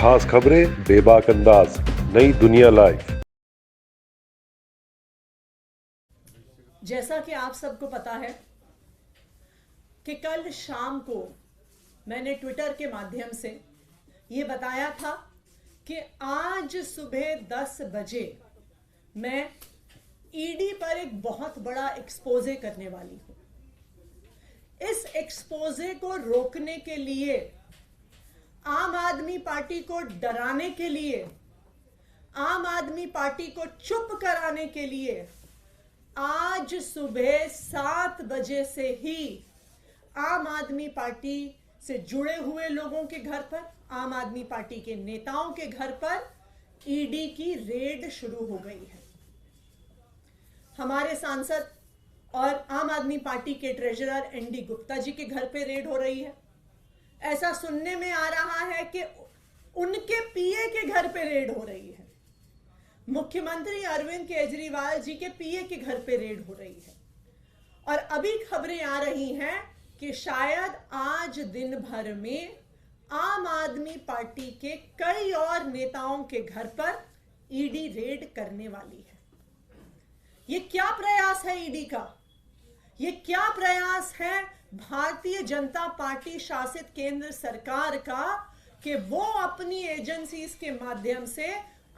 खास खबरें बेबाक अंदाज, नई दुनिया लाइव। जैसा कि आप सबको पता है कि कल शाम को मैंने ट्विटर के माध्यम से ये बताया था कि आज सुबह 10 बजे मैं ईडी पर एक बहुत बड़ा एक्सपोजे करने वाली हूं। इस एक्सपोजे को रोकने के लिए, आम आदमी पार्टी को डराने के लिए, आम आदमी पार्टी को चुप कराने के लिए आज सुबह 7 बजे से ही आम आदमी पार्टी से जुड़े हुए लोगों के घर पर, आम आदमी पार्टी के नेताओं के घर पर ईडी की रेड शुरू हो गई है। हमारे सांसद और आम आदमी पार्टी के ट्रेजरर एनडी गुप्ता जी के घर पे रेड हो रही है। ऐसा सुनने में आ रहा है कि उनके पीए के घर पे रेड हो रही है। मुख्यमंत्री अरविंद केजरीवाल जी के पीए के घर पे रेड हो रही है। और अभी खबरें आ रही हैं कि शायद आज दिन भर में आम आदमी पार्टी के कई और नेताओं के घर पर ईडी रेड करने वाली है। ये क्या प्रयास है ईडी का? ये क्या प्रयास है भारतीय जनता पार्टी शासित केंद्र सरकार का कि वो अपनी एजेंसीज के माध्यम से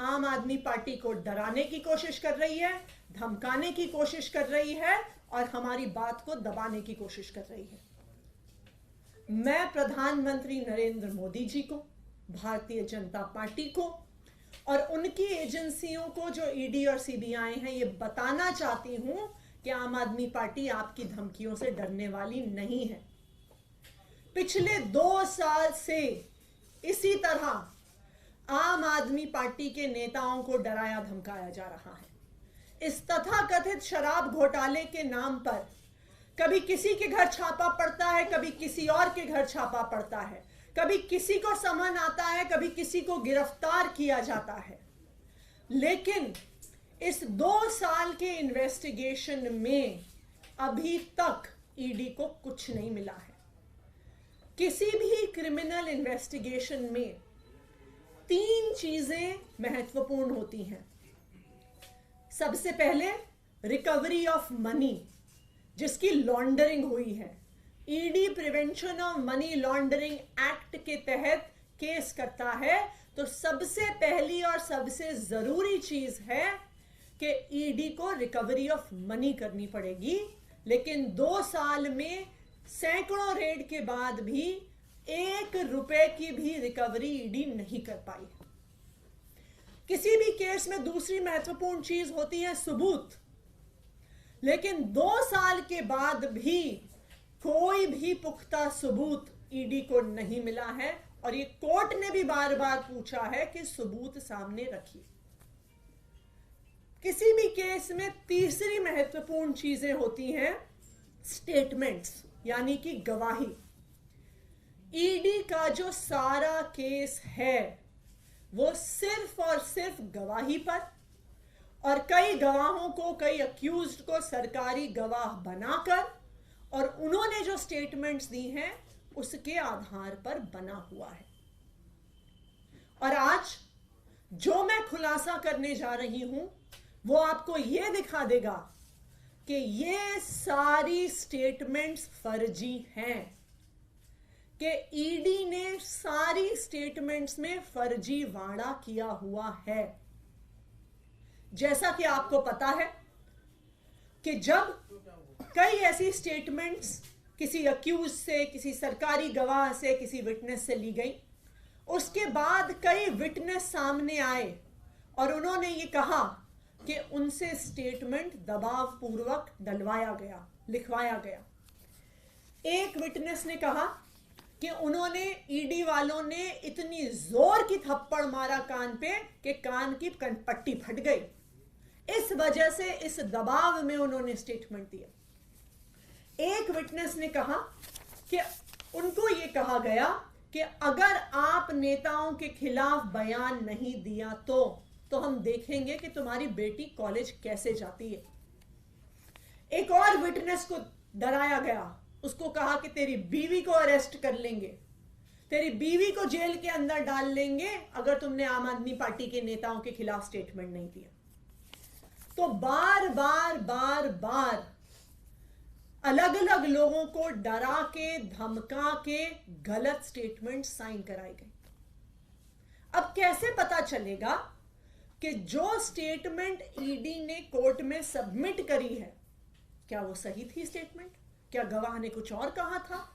आम आदमी पार्टी को डराने की कोशिश कर रही है, धमकाने की कोशिश कर रही है और हमारी बात को दबाने की कोशिश कर रही है। मैं प्रधानमंत्री नरेंद्र मोदी जी को, भारतीय जनता पार्टी को और उनकी एजेंसियों को जो ईडी और सीबीआई हैं, ये बताना चाहती हूं कि आम आदमी पार्टी आपकी धमकियों से डरने वाली नहीं है। पिछले 2 साल से इसी तरह आम आदमी पार्टी के नेताओं को डराया धमकाया जा रहा है। इस तथाकथित शराब घोटाले के नाम पर कभी किसी के घर छापा पड़ता है, कभी किसी और के घर छापा पड़ता है, कभी किसी को समन आता है, कभी किसी को गिरफ्तार किया जाता है। लेकिन इस 2 साल के इन्वेस्टिगेशन में अभी तक ईडी को कुछ नहीं मिला है। किसी भी क्रिमिनल इन्वेस्टिगेशन में 3 चीजें महत्वपूर्ण होती हैं। सबसे पहले रिकवरी ऑफ मनी, जिसकी लॉन्ड्रिंग हुई है। ED prevention of money laundering act के तहत केस करता है तो सबसे पहली और सबसे जरूरी चीज है कि ईडी को रिकवरी ऑफ मनी करनी पड़ेगी। लेकिन 2 साल में सैकड़ों रेड के बाद भी 1 रुपए की भी रिकवरी ईडी नहीं कर पाई। किसी भी केस में दूसरी महत्वपूर्ण चीज होती है सबूत। लेकिन 2 साल के बाद भी कोई भी पुख्ता सबूत ईडी को नहीं मिला है और ये कोर्ट ने भी बार बार पूछा है कि सबूत सामने रखिए। किसी भी केस में तीसरी महत्वपूर्ण चीजें होती हैं स्टेटमेंट्स, यानी कि गवाही। ईडी का जो सारा केस है वो सिर्फ और सिर्फ गवाही पर और कई गवाहों को, कई अक्यूज्ड को सरकारी गवाह बनाकर और उन्होंने जो स्टेटमेंट्स दी हैं उसके आधार पर बना हुआ है। और आज जो मैं खुलासा करने जा रही हूं वो आपको यह दिखा देगा कि ये सारी स्टेटमेंट्स फर्जी हैं, कि ईडी ने सारी स्टेटमेंट्स में फर्जीवाड़ा किया हुआ है। जैसा कि आपको पता है कि जब कई ऐसी स्टेटमेंट्स किसी अक्यूज से, किसी सरकारी गवाह से, किसी विटनेस से ली गई, उसके बाद कई विटनेस सामने आए और उन्होंने ये कहा कि उनसे स्टेटमेंट दबाव पूर्वक डलवाया गया, लिखवाया गया। एक विटनेस ने कहा कि उन्होंने, ईडी वालों ने इतनी जोर की थप्पड़ मारा कान पे कि कान की पट्टी फट गई। इस वजह से, इस दबाव में उन्होंने स्टेटमेंट दिया। एक विटनेस ने कहा कि उनको यह कहा गया कि अगर आप नेताओं के खिलाफ बयान नहीं दिया तो हम देखेंगे कि तुम्हारी बेटी कॉलेज कैसे जाती है। एक और विटनेस को डराया गया, उसको कहा कि तेरी बीवी को अरेस्ट कर लेंगे, तेरी बीवी को जेल के अंदर डाल लेंगे अगर तुमने आम आदमी पार्टी के नेताओं के खिलाफ स्टेटमेंट नहीं दिया। तो बार बार बार बार अलग अलग लोगों को डरा के धमका के गलत स्टेटमेंट साइन कराई गई। अब कैसे पता चलेगा कि जो स्टेटमेंट ईडी ने कोर्ट में सबमिट करी है क्या वो सही थी स्टेटमेंट? क्या गवाह ने कुछ और कहा था?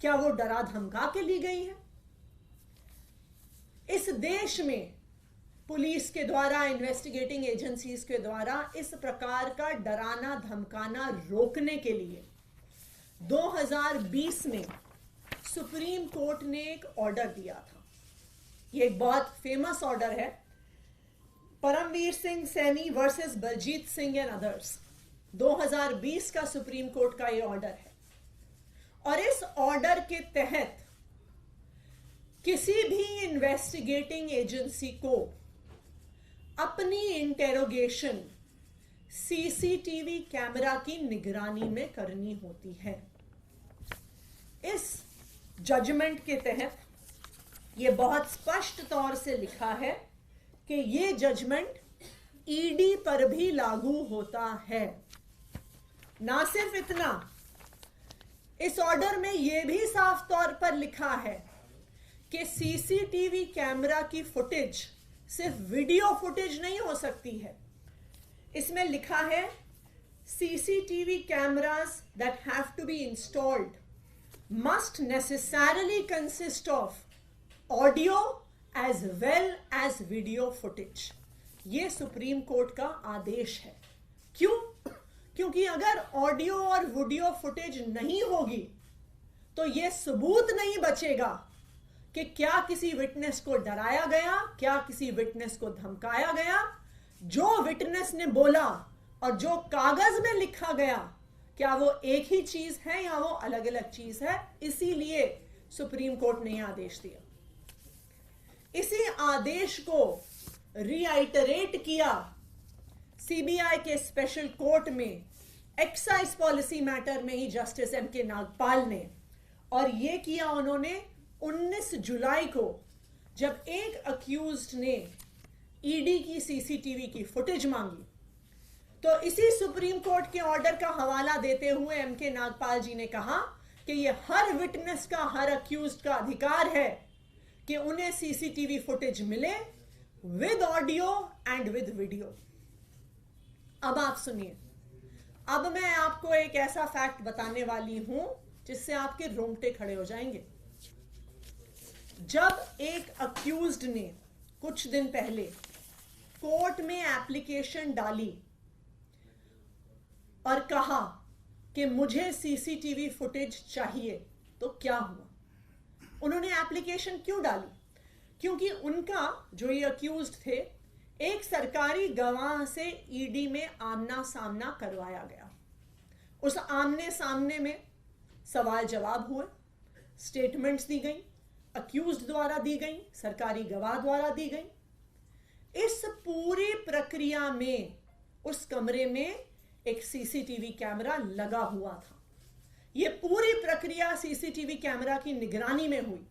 क्या वो डरा धमका के ली गई है? इस देश में पुलिस के द्वारा, इन्वेस्टिगेटिंग एजेंसीज के द्वारा इस प्रकार का डराना धमकाना रोकने के लिए 2020 में सुप्रीम कोर्ट ने एक ऑर्डर दिया था। ये एक बहुत फेमस ऑर्डर है, Paramvir Singh Saini versus Baljeet Singh and others. 2020 का सुप्रीम कोर्ट का ये ऑर्डर है और इस ऑर्डर के तहत किसी भी इन्वेस्टिगेटिंग एजेंसी को अपनी इंटेरोगेशन सीसीटीवी कैमरा की निगरानी में करनी होती है। इस जजमेंट के तहत यह बहुत स्पष्ट तौर से लिखा है कि यह जजमेंट ईडी पर भी लागू होता है। ना सिर्फ इतना, इस ऑर्डर में यह भी साफ तौर पर लिखा है कि सीसीटीवी कैमरा की फुटेज सिर्फ वीडियो फुटेज नहीं हो सकती है। इसमें लिखा है CCTV cameras that have to be installed must necessarily consist of audio as well as video footage. यह सुप्रीम कोर्ट का आदेश है। क्यों? क्योंकि अगर ऑडियो और वीडियो फुटेज नहीं होगी तो यह सबूत नहीं बचेगा कि क्या किसी विटनेस को डराया गया, क्या किसी विटनेस को धमकाया गया। जो विटनेस ने बोला और जो कागज में लिखा गया क्या वो एक ही चीज है या वो अलग अलग चीज है। इसीलिए सुप्रीम कोर्ट ने यह आदेश दिया। इसी आदेश को रीआइटरेट किया सीबीआई के स्पेशल कोर्ट में एक्साइज पॉलिसी मैटर में ही जस्टिस एमके नागपाल ने, और यह किया उन्होंने 19 जुलाई को, जब एक अक्यूज्ड ने ईडी की सीसीटीवी की फुटेज मांगी। तो इसी सुप्रीम कोर्ट के ऑर्डर का हवाला देते हुए एमके नागपाल जी ने कहा कि यह हर विटनेस का, हर अक्यूज्ड का अधिकार है कि उन्हें सीसीटीवी फुटेज मिले with audio and with video. अब आप सुनिए, अब मैं आपको एक ऐसा फैक्ट बताने वाली हूं जिससे आपके रोंगटे खड़े हो जाएंगे। जब एक अक्यूज्ड ने कुछ दिन पहले कोर्ट में एप्लीकेशन डाली और कहा कि मुझे सीसीटीवी फुटेज चाहिए, तो क्या हुआ? उन्होंने एप्लीकेशन क्यों डाली? क्योंकि उनका, जो ये अक्यूज्ड थे, एक सरकारी गवाह से ईडी में आमना सामना करवाया गया। उस आमने सामने में सवाल जवाब हुए, स्टेटमेंट्स दी गई, अक्यूज्ड द्वारा दी गई, सरकारी गवाह द्वारा दी गई। इस पूरी प्रक्रिया में उस कमरे में एक सीसीटीवी कैमरा लगा हुआ था। यह पूरी प्रक्रिया सीसीटीवी कैमरा की निगरानी में हुई।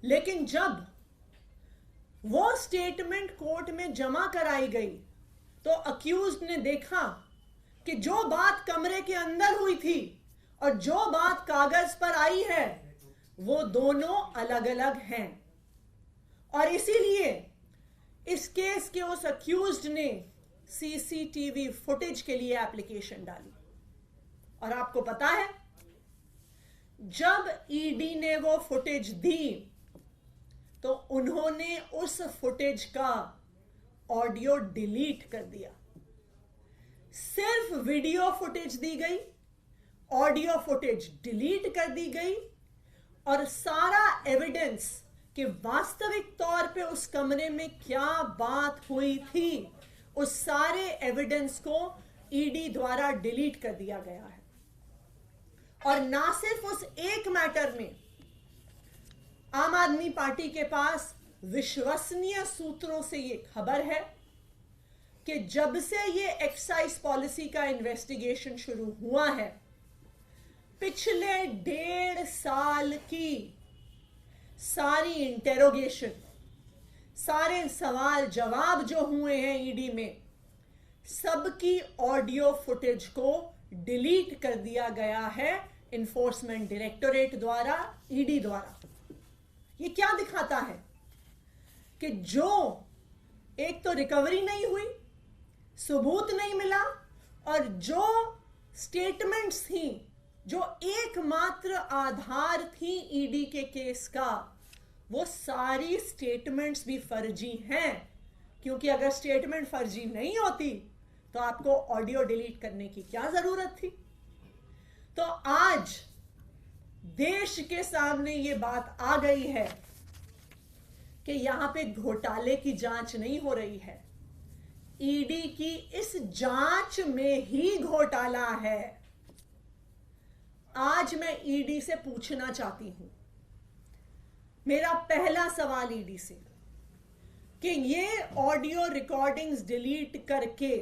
लेकिन जब वो स्टेटमेंट कोर्ट में जमा कराई गई तो अक्यूज्ड ने देखा कि जो बात कमरे के अंदर हुई थी और जो बात कागज पर आई है वो दोनों अलग अलग हैं। और इसीलिए इस केस के उस अक्यूज्ड ने सीसीटीवी फुटेज के लिए एप्लीकेशन डाली। और आपको पता है, जब ईडी ने वो फुटेज दी तो उन्होंने उस फुटेज का ऑडियो डिलीट कर दिया। सिर्फ वीडियो फुटेज दी गई, ऑडियो फुटेज डिलीट कर दी गई और सारा एविडेंस कि वास्तविक तौर पे उस कमरे में क्या बात हुई थी, उस सारे एविडेंस को ईडी द्वारा डिलीट कर दिया गया है। और ना सिर्फ उस एक मैटर में, आम आदमी पार्टी के पास विश्वसनीय सूत्रों से यह खबर है कि जब से ये एक्साइज पॉलिसी का इन्वेस्टिगेशन शुरू हुआ है, पिछले 1.5 साल की सारी इंटेरोगेशन, सारे सवाल जवाब जो हुए हैं ईडी में, सबकी ऑडियो फुटेज को डिलीट कर दिया गया है इन्फोर्समेंट डायरेक्टोरेट द्वारा, ईडी द्वारा। ये क्या दिखाता है कि जो एक तो रिकवरी नहीं हुई, सबूत नहीं मिला, और जो स्टेटमेंट्स थी, जो एकमात्र आधार थी ईडी के केस का, वो सारी स्टेटमेंट्स भी फर्जी हैं। क्योंकि अगर स्टेटमेंट फर्जी नहीं होती तो आपको ऑडियो डिलीट करने की क्या जरूरत थी। तो आज देश के सामने ये बात आ गई है कि यहां पे घोटाले की जांच नहीं हो रही है, ईडी की इस जांच में ही घोटाला है। आज मैं ईडी से पूछना चाहती हूं, मेरा पहला सवाल ईडी से, कि ये ऑडियो रिकॉर्डिंग्स डिलीट करके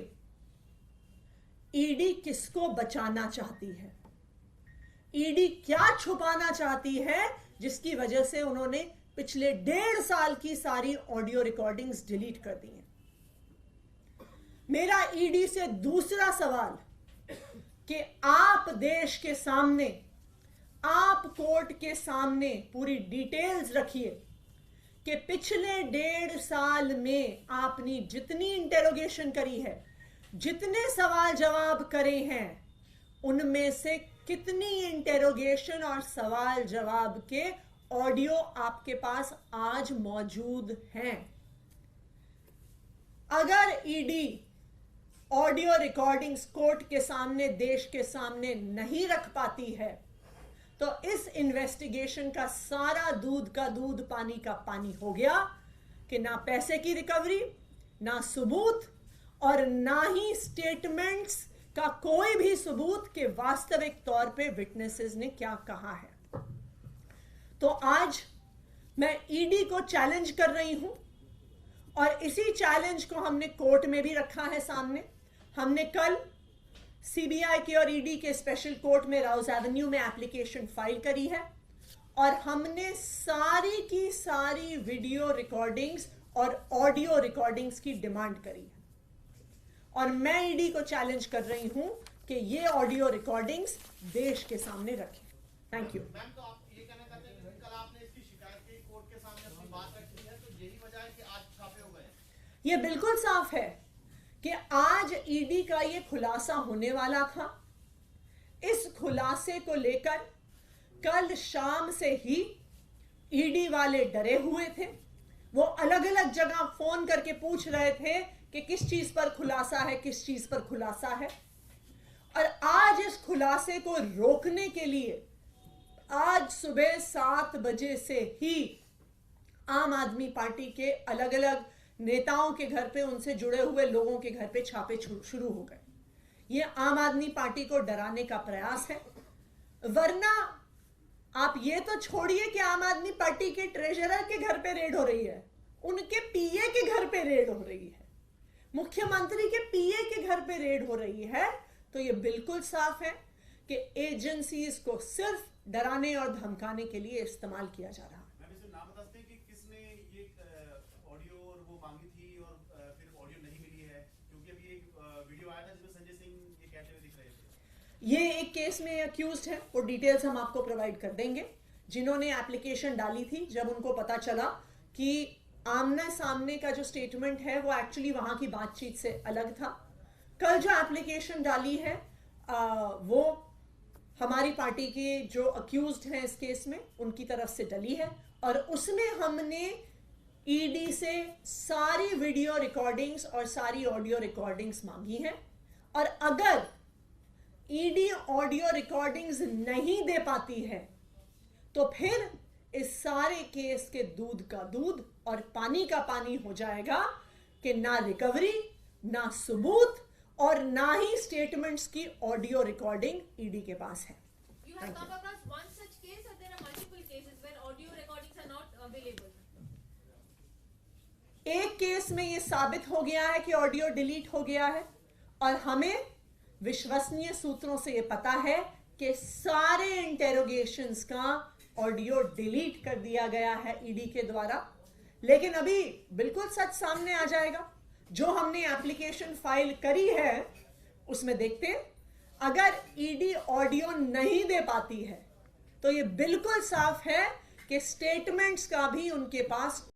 ईडी किसको बचाना चाहती है? ईडी क्या छुपाना चाहती है जिसकी वजह से उन्होंने पिछले 1.5 साल की सारी ऑडियो रिकॉर्डिंग्स डिलीट कर दी हैं? मेरा ईडी से दूसरा सवाल कि आप देश के सामने, आप कोर्ट के सामने पूरी डिटेल्स रखिए कि पिछले 1.5 साल में आपने जितनी इंटेरोगेशन करी है, जितने सवाल जवाब करे हैं, उनमें से कितनी इंटेरोगेशन और सवाल जवाब के ऑडियो आपके पास आज मौजूद हैं। अगर ईडी ऑडियो रिकॉर्डिंग्स कोर्ट के सामने, देश के सामने नहीं रख पाती है, तो इस इन्वेस्टिगेशन का सारा दूध का दूध, पानी का पानी हो गया कि ना पैसे की रिकवरी, ना सबूत, और ना ही स्टेटमेंट्स का कोई भी सबूत कि वास्तविक तौर पे विटनेसेस ने क्या कहा है। तो आज मैं ईडी को चैलेंज कर रही हूं, और इसी चैलेंज को हमने कोर्ट में भी रखा है सामने। हमने कल सीबीआई के और ईडी के स्पेशल कोर्ट में राउज एवेन्यू में एप्लीकेशन फाइल करी है, और हमने सारी की सारी वीडियो रिकॉर्डिंग्स और ऑडियो रिकॉर्डिंग्स की डिमांड करी है। और मैं ईडी को चैलेंज कर रही हूं कि ये ऑडियो रिकॉर्डिंग्स देश के सामने रखें। Thank you. मैम, तो आप ये कहना चाहते हैं कि कल आपने इसकी शिकायत की, कोर्ट के सामने अपनी बात रखी है, तो यही वजह है कि आज छापे हो गए? ये बिल्कुल साफ है कि आज ईडी का ये खुलासा होने वाला था। इस खुलासे को लेकर कल शाम से ही ईडी वाले डरे हुए थे। वो अलग अलग जगह फोन करके पूछ रहे थे कि किस चीज पर खुलासा है, किस चीज पर खुलासा है। और आज इस खुलासे को रोकने के लिए आज सुबह 7 बजे से ही आम आदमी पार्टी के अलग अलग नेताओं के घर पे, उनसे जुड़े हुए लोगों के घर पे छापे शुरू हो गए। ये आम आदमी पार्टी को डराने का प्रयास है। वरना आप ये तो छोड़िए कि आम आदमी पार्टी के ट्रेजरर के घर पे रेड हो रही है, उनके पीए के घर पे रेड हो रही है, मुख्यमंत्री के पीए के घर पे रेड हो रही है। तो ये बिल्कुल साफ है कि एजेंसीज को सिर्फ डराने और धमकाने के लिए इस्तेमाल किया जा रहा है। नाम बता सकते हैं कि किसने ये ऑडियो और वो मांगी थी और फिर ऑडियो नहीं मिली है? क्योंकि अभी एक वीडियो आया था जिसमें संजय सिंह ये कहते हुए दिख रहे थे। ये एक केस में अक्यूज्ड है, वो डिटेल्स हम आपको प्रोवाइड कर देंगे। जिन्होंने एप्लीकेशन डाली थी, जब उनको पता चला कि आमने सामने का जो स्टेटमेंट है वो एक्चुअली वहां की बातचीत से अलग था। कल जो एप्लीकेशन डाली है वो हमारी पार्टी के जो अक्यूज्ड हैं इस केस में, उनकी तरफ से डली है, और उसमें हमने ईडी से सारी वीडियो रिकॉर्डिंग्स और सारी ऑडियो रिकॉर्डिंग्स मांगी हैं। और अगर ईडी ऑडियो रिकॉर्डिंग्स नहीं दे पाती है तो फिर इस सारे केस के दूध का दूध और पानी का पानी हो जाएगा कि ना रिकवरी, ना सबूत, और ना ही स्टेटमेंट्स की ऑडियो रिकॉर्डिंग ईडी के पास है। You have come across one such case, or there are multiple cases where audio recordings are not available? एक केस में यह साबित हो गया है कि ऑडियो डिलीट हो गया है, और हमें विश्वसनीय सूत्रों से यह पता है कि सारे इंटेरोगेशंस का ऑडियो डिलीट कर दिया गया है ईडी के द्वारा, लेकिन अभी बिल्कुल सच सामने आ जाएगा। जो हमने एप्लीकेशन फाइल करी है उसमें देखते हैं, अगर ईडी ऑडियो नहीं दे पाती है तो ये बिल्कुल साफ है कि स्टेटमेंट्स का भी उनके पास